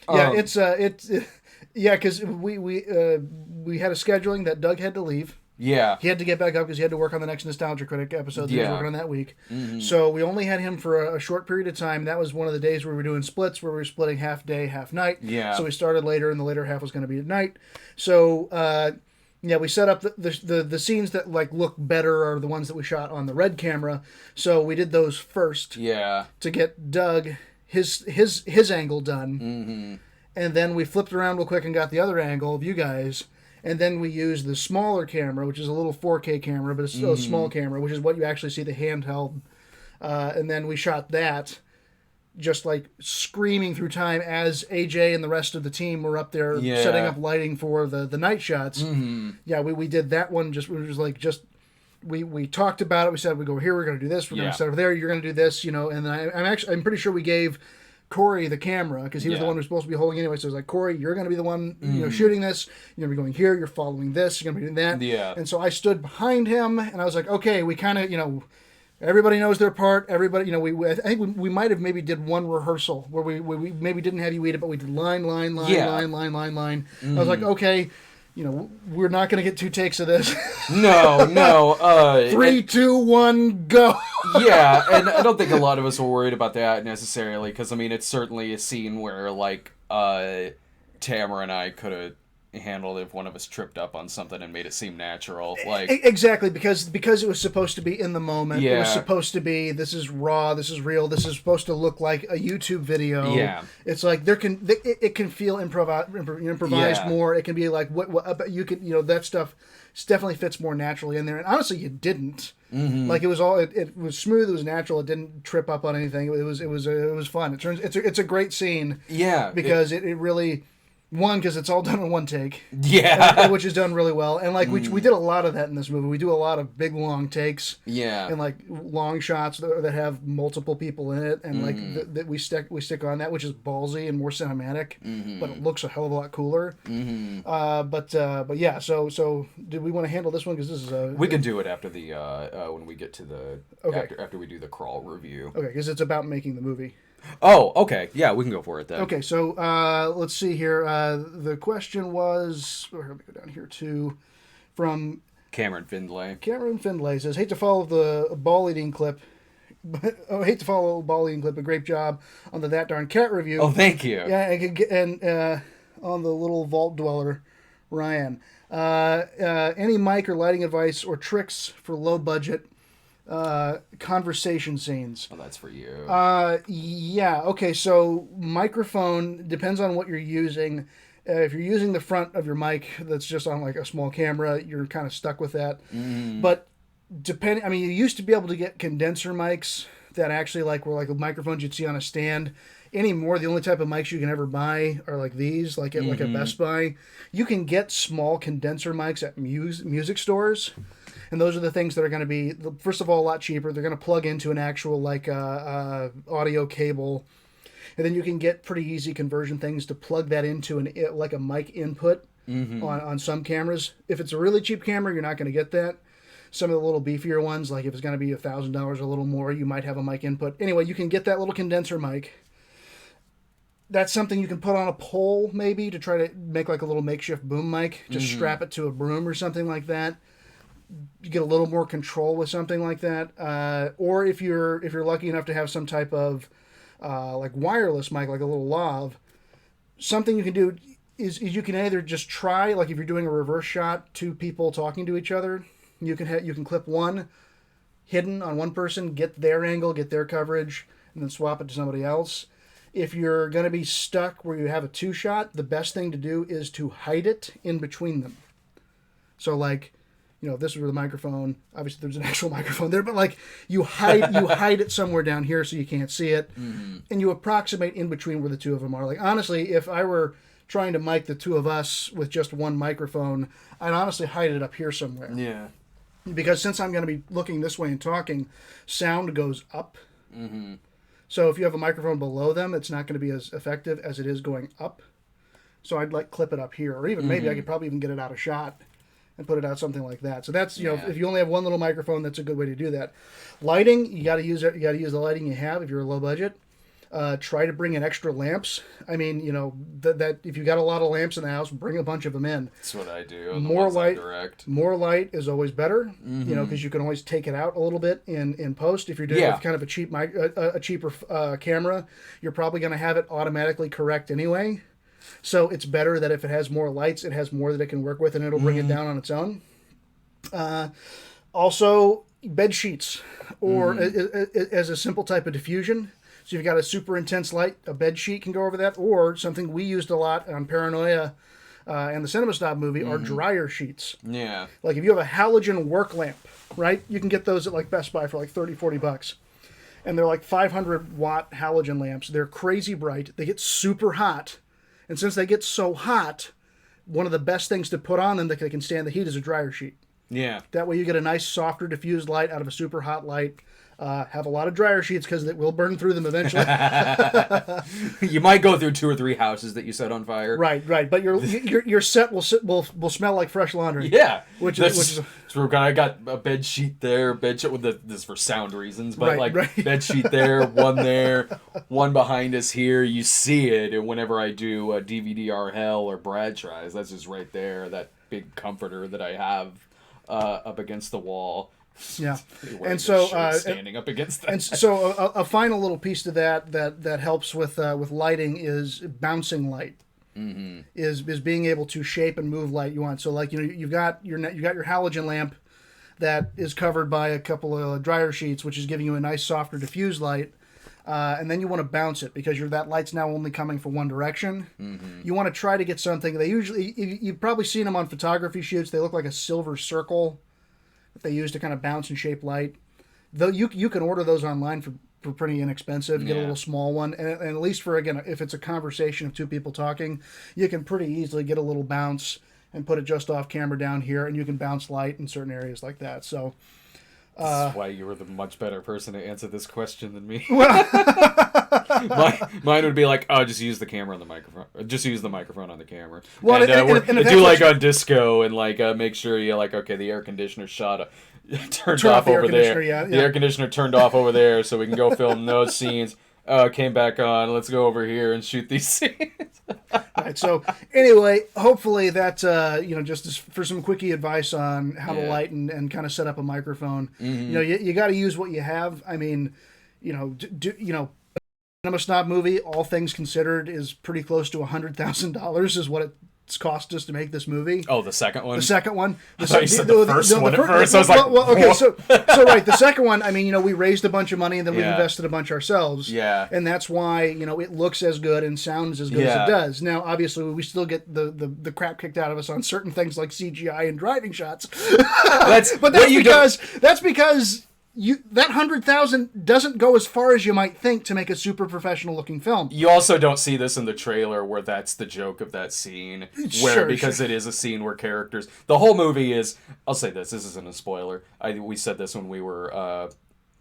Yeah, because we had a scheduling that Doug had to leave. Yeah. He had to get back up because he had to work on the next Nostalgia Critic episode that he was working on that week. Mm-hmm. So we only had him for a short period of time. That was one of the days where we were doing splits, where we were splitting half day, half night. Yeah. So we started later, and the later half was going to be at night. So we set up the scenes that like look better are the ones that we shot on the red camera. So we did those first. Yeah. To get Doug his angle done. Mm-hmm. And then we flipped around real quick and got the other angle of you guys. And then we used the smaller camera, which is a little 4K camera, but it's still a small camera, which is what you actually see the handheld. And then we shot that, just like screaming through time as AJ and the rest of the team were up there setting up lighting for the night shots. Mm-hmm. Yeah, we did that one. We talked about it. We said we go here. We're going to do this. We're going to set over there. You're going to do this. And then I'm pretty sure we gave Corey the camera because he was the one who was supposed to be holding anyway. So it was like, Corey, you're going to be the one shooting this. You're going to be going here. You're following this. You're going to be doing that. Yeah. And so I stood behind him and I was like, okay, we kind of everybody knows their part. Everybody I think we might have maybe did one rehearsal where we maybe didn't have you eat it, but we did line. I was like, okay. We're not going to get 2 takes of this. No. 3, 2, 1, go. Yeah, and I don't think a lot of us were worried about that necessarily, because, it's certainly a scene where, like, Tamara and I could have handled if one of us tripped up on something and made it seem natural. Like exactly, because it was supposed to be in the moment. Yeah. It was supposed to be, this is raw, this is real, this is supposed to look like a YouTube video. Yeah. It's like it can feel improvised Yeah. more. It can be like what you can, that stuff definitely fits more naturally in there. And honestly, it didn't. Mm-hmm. Like it was all it was smooth. It was natural. It didn't trip up on anything. It was fun. It's a great scene. Yeah, because it really. One, because it's all done in one take. Yeah. Which is done really well. And, like, we did a lot of that in this movie. We do a lot of big, long takes. Yeah. And, like, long shots that have multiple people in it. And, like, that we stick on that, which is ballsy and more cinematic. Mm-hmm. But it looks a hell of a lot cooler. Mm-hmm. But yeah, so did we want to handle this one? Because this is we can do it after the, when we get to the, okay. after we do the crawl review. Okay, because it's about making the movie. Oh, okay. Yeah, we can go for it then. Okay, so let's see here. The question was, let me go down here too, from Cameron Findlay. Cameron Findlay says, hate to follow the ball eating clip. A great job on the That Darn Cat review. Oh, thank you. Yeah, and on the little vault dweller, Ryan. Any mic or lighting advice or tricks for low budget conversation scenes? Oh, that's for you. Yeah. Okay. So microphone depends on what you're using. If you're using the front of your mic that's just on like a small camera, you're kind of stuck with that. But you used to be able to get condenser mics that actually were like microphones you'd see on a stand. Anymore, the only type of mics you can ever buy are like these, like at Best Buy. You can get small condenser mics at music stores. And those are the things that are going to be, first of all, a lot cheaper. They're going to plug into an actual audio cable. And then you can get pretty easy conversion things to plug that into a mic input on some cameras. If it's a really cheap camera, you're not going to get that. Some of the little beefier ones, like if it's going to be $1,000 or a little more, you might have a mic input. Anyway, you can get that little condenser mic. That's something you can put on a pole maybe to try to make like a little makeshift boom mic. Just strap it to a broom or something like that. You get a little more control with something like that, or if you're lucky enough to have some type of like wireless mic, like a little lav, something you can do is you can either just try, like if you're doing a reverse shot, two people talking to each other, you can clip one hidden on one person, get their angle, get their coverage, and then swap it to somebody else. If you're going to be stuck where you have a two shot, the best thing to do is to hide it in between them. So like, if this were the microphone, obviously there's an actual microphone there, but like you hide it somewhere down here so you can't see it, and you approximate in between where the two of them are. Like honestly, if I were trying to mic the two of us with just one microphone, I'd honestly hide it up here somewhere. Yeah. Because since I'm going to be looking this way and talking, sound goes up. Mm-hmm. So if you have a microphone below them, it's not going to be as effective as it is going up. So I'd clip it up here, or even maybe I could probably even get it out of shot and put it out something like that. So that's if you only have one little microphone, that's a good way to do that. Lighting, you got to use the lighting you have if you're low budget. Try to bring in extra lamps. I mean, that if you got a lot of lamps in the house, bring a bunch of them in. That's what I do. More light is always better. Because you can always take it out a little bit in post. If you're doing with kind of a cheap a cheaper camera, you're probably going to have it automatically correct anyway. So it's better that if it has more lights, it has more that it can work with, and it'll bring it down on its own. Also, bed sheets, or as a simple type of diffusion. So if you've got a super intense light, a bed sheet can go over that, or something we used a lot on Paranoia and the Cinema Snob movie are dryer sheets. Yeah. Like if you have a halogen work lamp, right? You can get those at like Best Buy for like $30-$40. And they're like 500 watt halogen lamps. They're crazy bright. They get super hot. And since they get so hot, one of the best things to put on them that they can stand the heat is a dryer sheet. Yeah. That way you get a nice, softer, diffused light out of a super hot light. Have a lot of dryer sheets because it will burn through them eventually. You might go through 2 or 3 houses that you set on fire. Right. But your set will smell like fresh laundry. Yeah. So I got a bed sheet there, this is for sound reasons, but bed sheet there, one behind us here. You see it, and whenever I do a DVD Hell or Brad tries, that's just right there. That big comforter that I have up against the wall. Yeah, and so standing up against that. And so a final little piece to that helps with lighting is bouncing light. is being able to shape and move light you want. So like you've got your halogen lamp that is covered by a couple of dryer sheets, which is giving you a nice softer diffuse light. And then you want to bounce it because that light's now only coming from one direction. You want to try to get something. They usually, you've probably seen them on photography shoots. They look like a silver circle that they use to kind of bounce and shape light. Though you can order those online for pretty inexpensive. You get a little small one, and at least for, again, if it's a conversation of two people talking, you can pretty easily get a little bounce and put it just off camera down here, and you can bounce light in certain areas like that. So this is why you were the much better person to answer this question than me. Mine would be like, oh, just use the camera on the microphone. Just use the microphone on the camera. Well, and do like on disco and like make sure you like, okay, the air conditioner turned off over there. The air conditioner turned off over there, so we can go film those scenes. Came back on. Let's go over here and shoot these scenes. Right. So anyway, hopefully that just for some quickie advice on how to light and kind of set up a microphone. You got to use what you have. I mean, Cinema Snob movie, all things considered, is pretty close to $100,000 is what it's cost us to make this movie. Oh, the second one? The second one. I thought you said the first one at first. I was like, well, okay, so right, the second one, I mean, we raised a bunch of money and then we invested a bunch ourselves. Yeah. And that's why, it looks as good and sounds as good as it does. Now, obviously, we still get the crap kicked out of us on certain things like CGI and driving shots. That's because that 100,000 doesn't go as far as you might think to make a super professional looking film. You also don't see this in the trailer where that's the joke of that scene. Because it is a scene where characters... The whole movie is... I'll say this isn't a spoiler. We said this when we were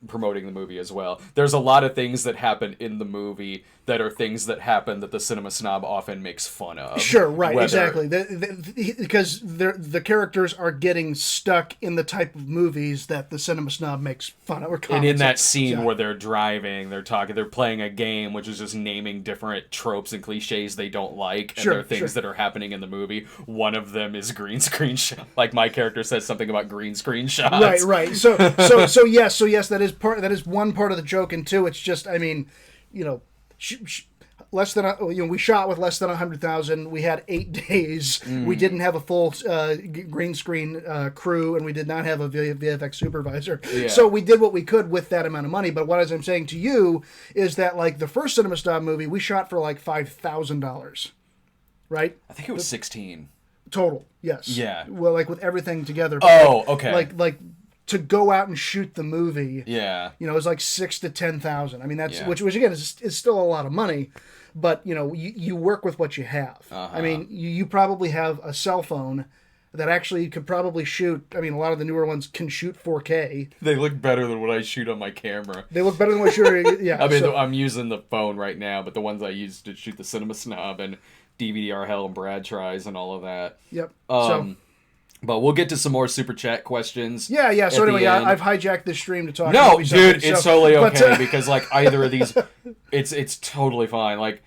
promoting the movie as well. There's a lot of things that happen in the movie that are things that happen that the Cinema Snob often makes fun of. Sure, right, exactly. Because the characters are getting stuck in the type of movies that the Cinema Snob makes fun of. And in that scene where they're driving, they're playing a game, which is just naming different tropes and cliches they don't like, and they're things that are happening in the movie. One of them is green screen shot. Like my character says something about green screen shots. Right. So yes, that is one part of the joke, and two, it's just, I mean, less than we shot with less than 100,000. We had 8 days. We didn't have a full green screen crew, and we did not have a VFX supervisor. So we did what we could with that amount of money. But what I'm saying to you is that, like, the first Cinema Snob movie, we shot for like $5,000, right? I think it was 16 total. Yes. Yeah. Well, like with everything together. Oh, okay. Like. To go out and shoot the movie, it was like $6,000 to $10,000. I mean, that's which again is still a lot of money, but you work with what you have. I mean, you probably have a cell phone that actually could probably shoot. I mean, a lot of the newer ones can shoot 4K. They look better than what I shoot on my camera. They look better than what I shoot. Yeah. I mean, I'm using the phone right now, but the ones I use to shoot the Cinema Snob and DVD-R Hell and Brad tries and all of that. Yep. But we'll get to some more super chat questions. Yeah. So anyway, I've hijacked this stream to talk. No, dude, it's totally okay because like either of these, it's totally fine. Like,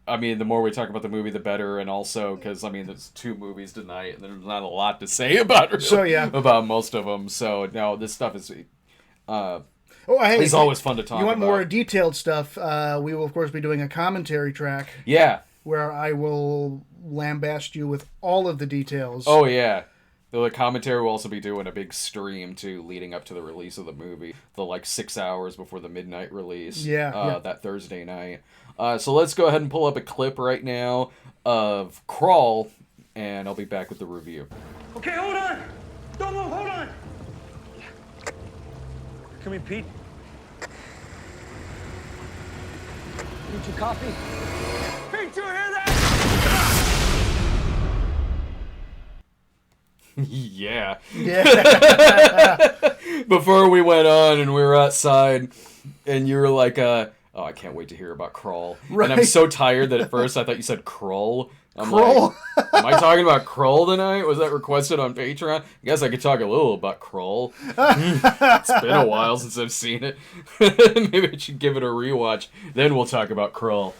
I mean, the more we talk about the movie, the better, and also because I mean, there's 2 movies tonight, and there's not a lot to say about about most of them. So no, this stuff is. It's always fun to talk about. You want more detailed stuff? We will of course be doing a commentary track. Yeah. Where I will lambast you with all of the details. Oh yeah. The commentary will also be doing a big stream, too, leading up to the release of the movie. The, 6 hours before the midnight release. That Thursday night. So let's go ahead and pull up a clip right now of Crawl, and I'll be back with the review. Okay, hold on! Don't move, hold on! Come here, Pete. Need your coffee? Pete, you hear that? Yeah. Before we went on and we were outside and you were like, oh, I can't wait to hear about Crawl. Right. And I'm so tired that at first I thought you said Krull. Krull? Like, am I talking about Krull tonight? Was that requested on Patreon? I guess I could talk a little about Krull. It's been a while since I've seen it. Maybe I should give it a rewatch. Then we'll talk about Krull.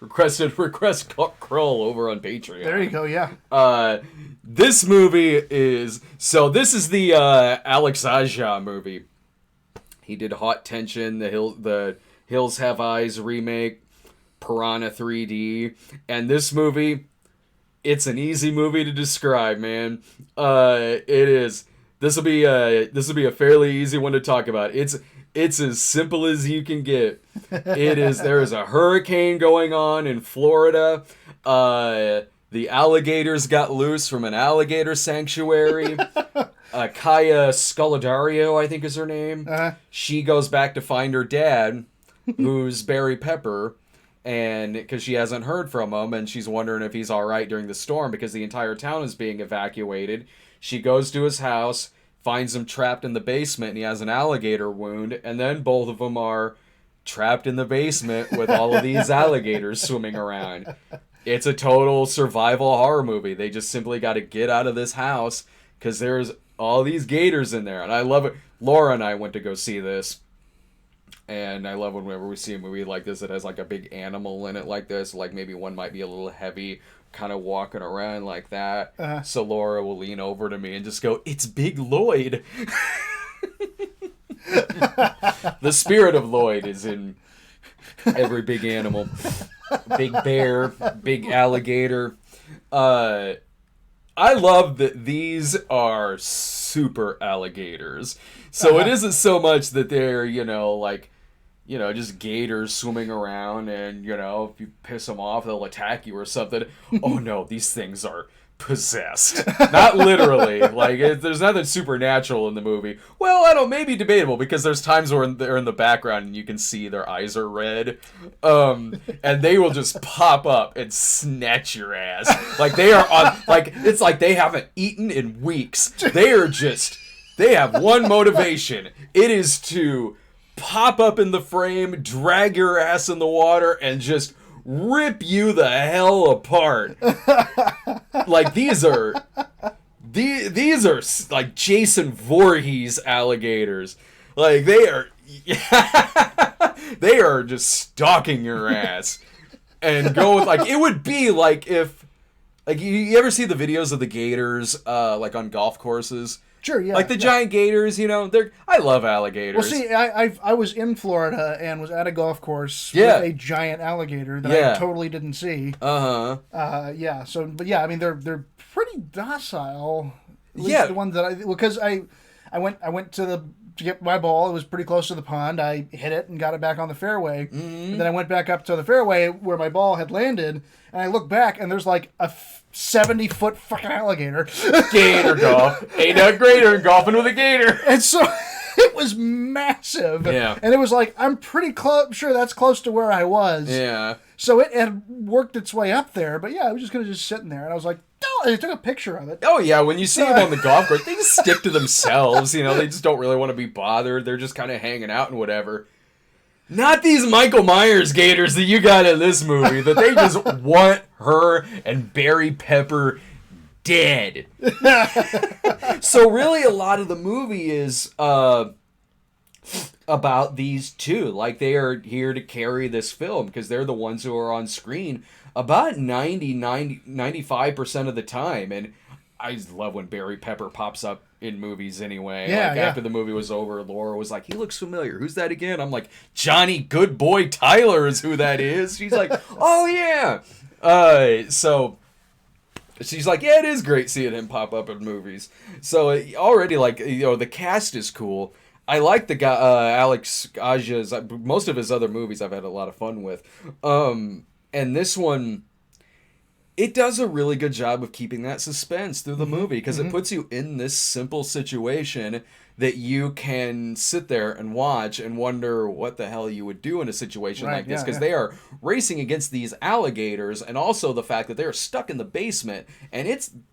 Request Krull over on Patreon. There you go, yeah. This movie is... So this is the Alex Aja movie. He did Hot Tension, the Hills Have Eyes remake, Piranha 3D. And this movie It's an easy movie to describe, man. It is. This will be a fairly easy one to talk about. It's as simple as you can get. It is. There is a hurricane going on in Florida. The alligators got loose from an alligator sanctuary. Kaya Scodelario, I think is her name. She goes back to find her dad, who's Barry Pepper, and because she hasn't heard from him, and she's wondering if he's all right during the storm because the entire town is being evacuated. She goes to his house, finds him trapped in the basement, and he has an alligator wound, and then both of them are trapped in the basement with all of these alligators swimming around. It's a total survival horror movie. They just simply got to get out of this house because there's all these gators in there, and I love it. Laura and I went to go see this, and I love whenever we see a movie like this that has like a big animal in it like this. Like maybe one might be a little heavy, kind of walking around like that. So Laura will lean over to me and just go, "It's Big Lloyd." The spirit of Lloyd is in every big animal. Big bear, big alligator. I love that these are super alligators. So it isn't so much that they're, just gators swimming around and, if you piss them off, they'll attack you or something. Oh no, these things are possessed. Not literally. There's nothing supernatural in the movie. Well, I don't, maybe debatable, because there's times where they're in the background and you can see their eyes are red. And they will just pop up and snatch your ass. They are on, it's like they haven't eaten in weeks. They have one motivation. It is to pop up in the frame, drag your ass in the water, and just rip you the hell apart. These are like Jason Voorhees alligators. They are just stalking your ass and going it would be like if you ever see the videos of the gators on golf courses. Sure, yeah. The giant gators, I love alligators. Well, see, I was in Florida and was at a golf course with a giant alligator that I totally didn't see. Yeah. So, but yeah, I mean, they're pretty docile. At least the ones that because I went to get my ball. It was pretty close to the pond. I hit it and got it back on the fairway. Mm-hmm. And then I went back up to the fairway where my ball had landed, and I looked back, and there's a 70-foot fucking alligator. Gator golf. Ain't nothing greater than golfing with a gator. And so it was massive. Yeah. And it was I'm pretty sure that's close to where I was. Yeah. So it had worked its way up there, but yeah, I was just kind of sitting there, and I was like, oh, and I took a picture of it. Oh yeah, when you see them on the golf course, they just stick to themselves, they just don't really want to be bothered. They're just kind of hanging out and whatever. Not these Michael Myers gators that you got in this movie, that they just want her and Barry Pepper dead. So really a lot of the movie is about these two. They are here to carry this film because they're the ones who are on screen about 95% of the time. And I love when Barry Pepper pops up in movies anyway. Yeah, after the movie was over, Laura was like, he looks familiar. Who's that again? I'm like, Johnny Good Boy Tyler is who that is. She's like, oh yeah. So she's like, yeah, it is great seeing him pop up in movies. So already the cast is cool. I like the guy, Alex Aja's, most of his other movies I've had a lot of fun with. And this one, it does a really good job of keeping that suspense through the movie because it puts you in this simple situation that you can sit there and watch and wonder what the hell you would do in a situation like this because they are racing against these alligators, and also the fact that they're stuck in the basement and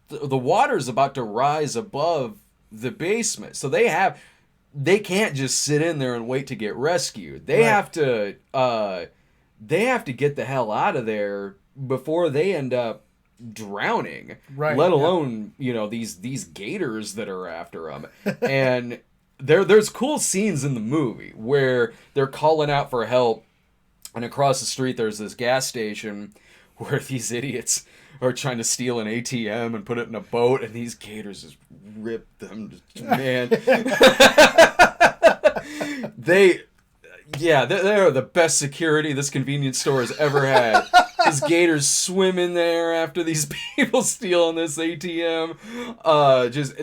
the water's about to rise above the basement. So they can't just sit in there and wait to get rescued. They have to get the hell out of there before they end up drowning, let alone these gators that are after them. And there's cool scenes in the movie where they're calling out for help, and across the street there's this gas station where these idiots are trying to steal an ATM and put it in a boat, and these gators just rip them. Man, Yeah, they're the best security this convenience store has ever had. These gators swim in there after these people stealing this ATM.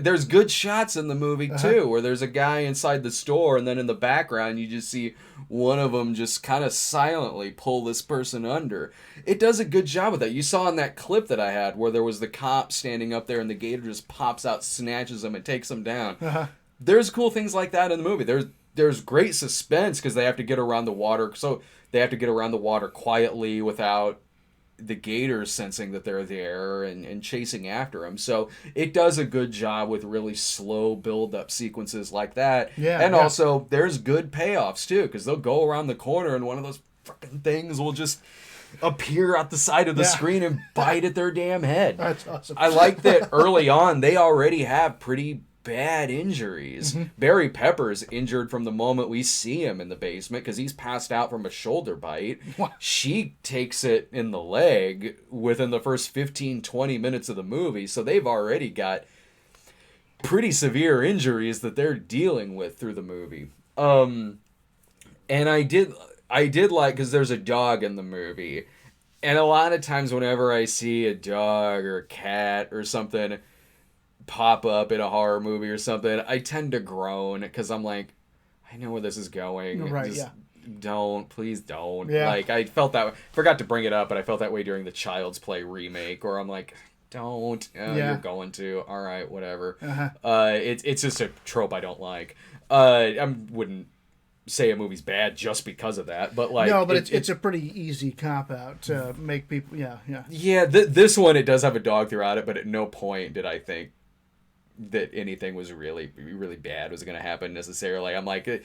There's good shots in the movie too, where there's a guy inside the store, and then in the background you just see one of them just kind of silently pull this person under. It does a good job of that. You saw in that clip that I had where there was the cop standing up there, and the gator just pops out, snatches him, and takes him down. There's cool things like that in the movie. There's great suspense because they have to get around the water. So they have to get around the water quietly without the gators sensing that they're there and chasing after them. So it does a good job with really slow build-up sequences like that. Yeah, and also, there's good payoffs, too, because they'll go around the corner and one of those fucking things will just appear out the side of the screen and bite at their damn head. That's awesome. I like that early on, they already have pretty bad injuries. Barry Pepper's injured from the moment we see him in the basement because he's passed out from a shoulder bite. What? She takes it in the leg within the first 15-20 minutes of the movie, so they've already got pretty severe injuries that they're dealing with through the movie. And I did like, because there's a dog in the movie, and a lot of times whenever I see a dog or a cat or something pop up in a horror movie or something, I tend to groan because I'm like, I know where this is going. Right, Just yeah. please don't. Yeah. Like, I felt that, forgot to bring it up, but I felt that way during the Child's Play remake, where I'm like, don't. You're going to. All right, whatever. It's just a trope I don't like. I wouldn't say a movie's bad just because of that, but like, no, but it's a pretty easy cop out to make people. Yeah. This one, it does have a dog throughout it, but at no point did I think that anything was really bad was going to happen necessarily. I'm like,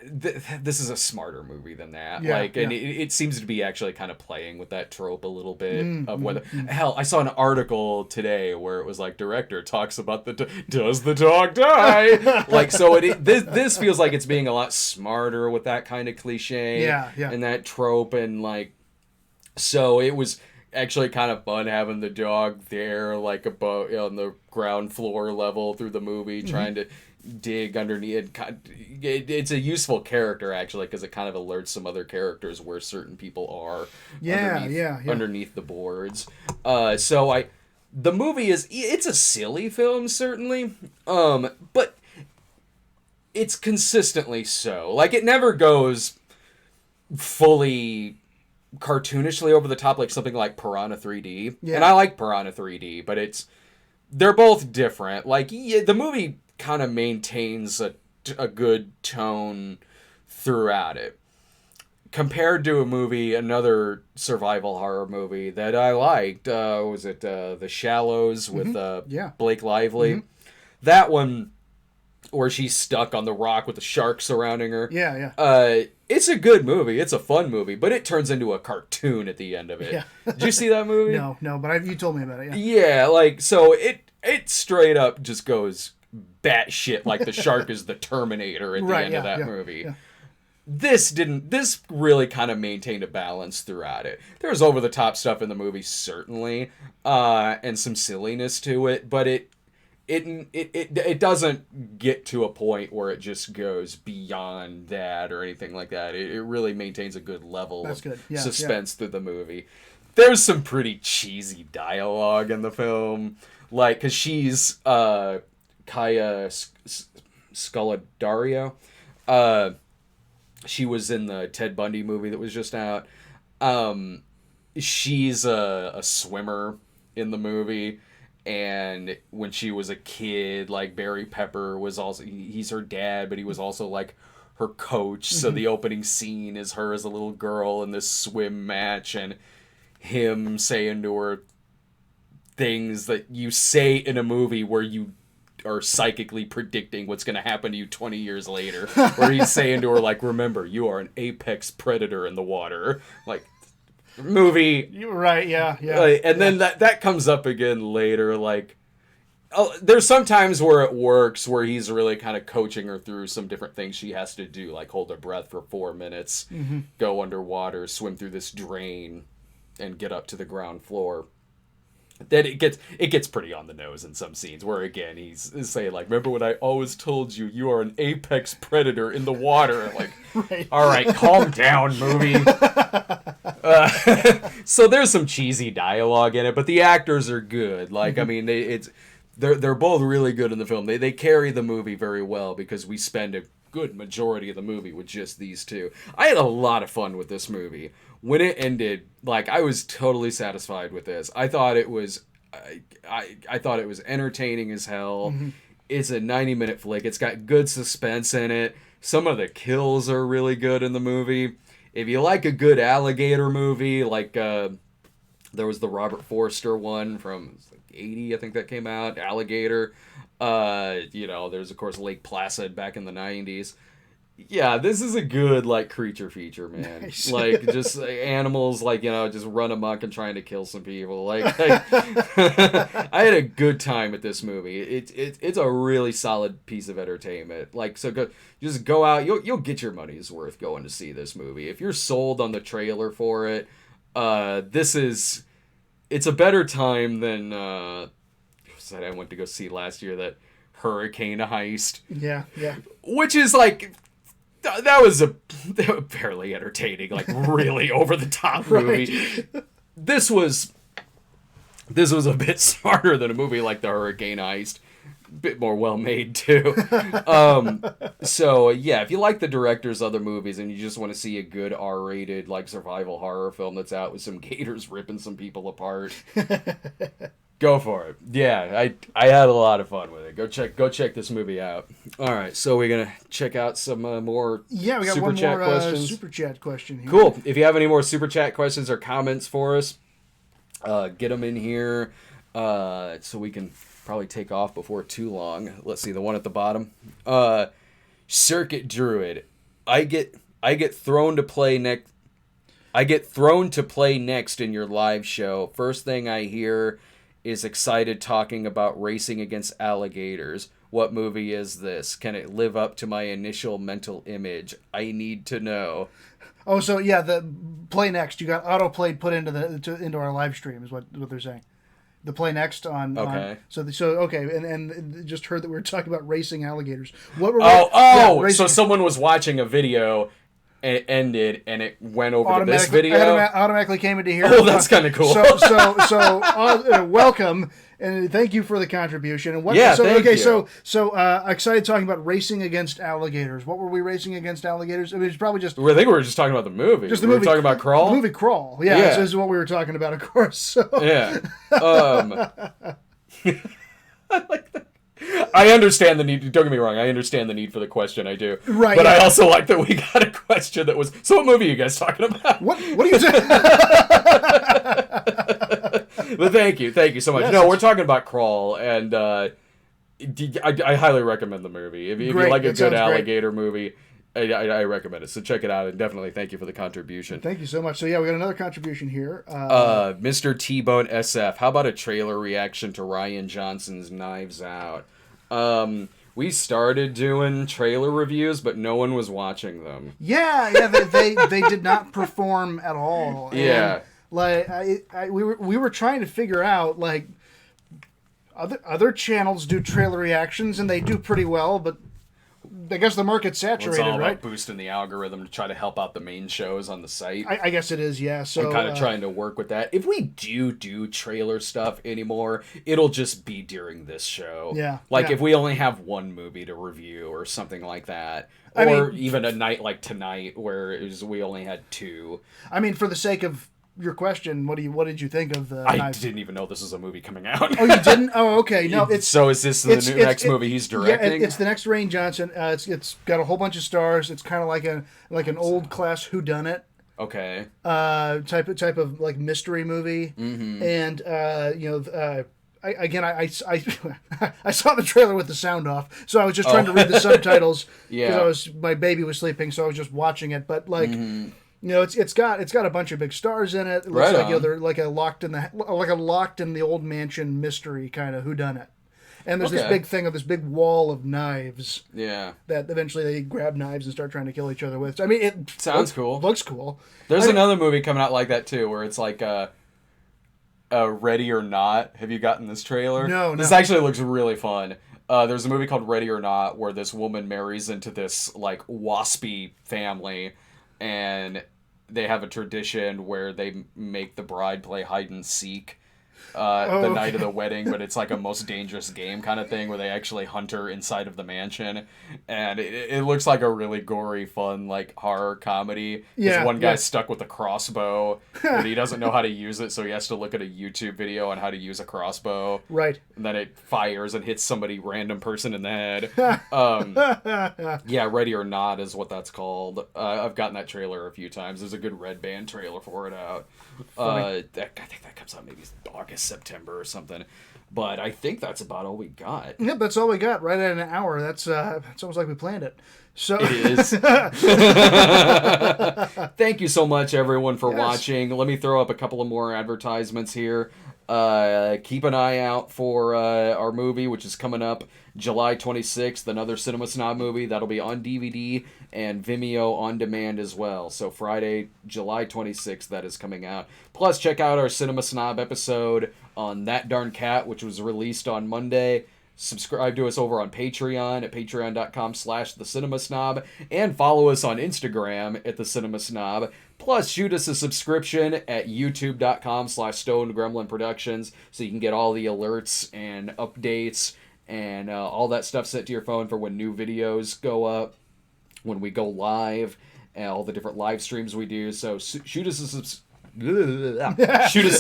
this is a smarter movie than that. And it seems to be actually kind of playing with that trope a little bit of whether hell, I saw an article today where it was like, director talks about does the dog die? Like, so this feels like it's being a lot smarter with that kind of cliche and that trope, and like, so it was actually kind of fun having the dog there, like above on the ground floor level through the movie, trying to dig underneath. It's a useful character actually, because it kind of alerts some other characters where certain people are underneath the boards. The movie it's a silly film certainly, but it's consistently so. Like, it never goes fully cartoonishly over the top like something like Piranha 3D. And I like Piranha 3D, but they're both different. Like, the movie kind of maintains a good tone throughout it. Compared to another survival horror movie that I liked, was it The Shallows with Blake Lively? That one, where she's stuck on the rock with the shark surrounding her. It's a good movie. It's a fun movie, but it turns into a cartoon at the end of it. Did you see that movie? No, but you told me about it. Yeah, like, so it straight up just goes batshit like the shark is the Terminator at the end of that movie. This really kind of maintained a balance throughout it. There's over the top stuff in the movie, certainly, and some silliness to it, but it doesn't get to a point where it just goes beyond that or anything like that. It really maintains a good level of suspense through the movie. There's some pretty cheesy dialogue in the film, like, because she's Kaya Scodelario. She was in the Ted Bundy movie that was just out. She's a swimmer in the movie. And when she was a kid, like, Barry Pepper was also, he's her dad, but he was also like her coach. So the opening scene is her as a little girl in this swim match, and him saying to her things that you say in a movie where you are psychically predicting what's going to happen to you 20 years later. Where he's saying to her, like, remember, you are an apex predator in the water. Like, movie. You were right, and then that comes up again later, like, there's some times where it works, where he's really kind of coaching her through some different things she has to do, like hold her breath for 4 minutes, go underwater, swim through this drain, and get up to the ground floor. then it gets pretty on the nose in some scenes where again he's saying like, remember when I always told you you are an apex predator in the water. Like, right. All right, calm down, movie. So there's some cheesy dialogue in it, but the actors are good. Like, I mean, they're both really good in the film. They carry the movie very well because we spend a good majority of the movie with just these two. I had a lot of fun with this movie. When it ended, like, I was totally satisfied with this. I thought it was I thought it was entertaining as hell. Mm-hmm. It's a 90-minute flick. It's got good suspense in it. Some of the kills are really good in the movie. If you like a good alligator movie, like there was the Robert Forster one from 80, I think that came out, Alligator. There's of course Lake Placid back in the 90s. Yeah, this is a good, like, creature feature, man. Nice. Like, just animals, like, just run amok and trying to kill some people. Like I had a good time with this movie. It's a really solid piece of entertainment. Like, so just go out. You'll get your money's worth going to see this movie. If you're sold on the trailer for it, it's a better time than I went to go see last year, that Hurricane Heist. Yeah. Which is like... That was barely entertaining, like really over the top movie. Right. This was a bit smarter than a movie like the Hurricane Heist. A bit more well made too. So yeah, if you like the director's other movies and you just want to see a good R-rated like survival horror film that's out with some gators ripping some people apart, go for it. Yeah, I had a lot of fun with it. Go check this movie out. All right, so we're gonna check out some more. Yeah, we got super one chat more questions. Super chat question here. Cool. If you have any more super chat questions or comments for us, get them in here so we can probably take off before too long. Let's see the one at the bottom. Circuit Druid. I get thrown to play next. I get thrown to play next in your live show. First thing I hear is excited talking about racing against alligators. What movie is this? Can it live up to my initial mental image? I need to know. Oh, so yeah, the play next. You got autoplayed put into our live stream is what they're saying. The play next on. Okay. And just heard that we were talking about racing alligators. What were so someone was watching a video. It ended and it went over to this video. Automatically came into here. Oh, that's kind of cool. So welcome and thank you for the contribution. And thank you. So excited talking about racing against alligators. What were we racing against alligators? I mean, it's probably just. I think we were just talking about the movie. Just the movie. We were talking about Crawl. The movie Crawl. Yeah, this is what we were talking about, of course. So. Yeah. I like that. I understand the need. Don't get me wrong. I understand the need for the question. I do. Right. But I also like that we got a question that was. So, what movie are you guys talking about? What are you saying? But thank you so much. Yes, we're talking about Crawl, and I highly recommend the movie. If you like a good alligator movie, I recommend it. So check it out, and definitely thank you for the contribution. Thank you so much. So yeah, we got another contribution here. Mr. T-Bone SF. How about a trailer reaction to Rian Johnson's Knives Out? We started doing trailer reviews, but no one was watching them. Yeah, they did not perform at all. Yeah. And, like we were trying to figure out like other channels do trailer reactions and they do pretty well, but I guess the market's saturated, it's all right? About boosting the algorithm to try to help out the main shows on the site. I guess it is, yeah. So I'm kind of trying to work with that. If we do trailer stuff anymore, it'll just be during this show. Yeah. Like if we only have one movie to review or something like that. Or even a night like tonight where we only had two. I mean, for the sake of your question, what did you think of the Knives? Didn't even know this was a movie coming out. Oh, you didn't? Oh, okay. No, so is this the next movie he's directing? Yeah, it's the next Rian Johnson. It's got a whole bunch of stars. It's kind of like an old class whodunit. Okay. Type of like mystery movie, and I saw the trailer with the sound off, so I was just trying to read the subtitles because my baby was sleeping, so I was just watching it. But like. Mm-hmm. It's got a bunch of big stars in it. It looks like they're like a locked in the old mansion mystery kind of whodunit. And there's this big thing of this big wall of knives. Yeah. That eventually they grab knives and start trying to kill each other with. I mean, it sounds cool. Looks cool. There's another movie coming out like that too, where it's like Ready or Not. Have you gotten this trailer? No. This actually looks really fun. There's a movie called Ready or Not where this woman marries into this, like, waspy family, and they have a tradition where they make the bride play hide and seek the night of the wedding, but it's like a most dangerous game kind of thing where they actually hunt her inside of the mansion, and it looks like a really gory, fun, like, horror comedy. There's one guy's stuck with a crossbow, but he doesn't know how to use it, so he has to look at a YouTube video on how to use a crossbow. Right. And then it fires and hits somebody, random person in the head. Yeah, Ready or Not is what that's called. I've gotten that trailer a few times. There's a good Red Band trailer for it out. I think that comes out maybe August, September or something. But I think that's about all we got. Yep, that's all we got. Right at an hour. That's it's almost like we planned it. So it is. Thank you so much, everyone, for watching. Let me throw up a couple of more advertisements here. Keep an eye out for our movie, which is coming up July 26th, another Cinema Snob movie. That'll be on DVD and Vimeo on demand as well. So Friday, July 26th, that is coming out. Plus, check out our Cinema Snob episode on That Darn Cat, which was released on Monday. Subscribe to us over on Patreon at patreon.com/thecinemasnob, and follow us on Instagram at thecinemasnob. Plus, shoot us a subscription at youtube.com/stonegremlinproductions so you can get all the alerts and updates and all that stuff sent to your phone for when new videos go up, when we go live, and all the different live streams we do. So shoot us a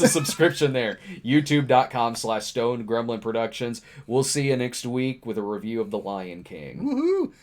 subscription there. youtube.com/stonegremlinproductions. We'll see you next week with a review of The Lion King. Woohoo!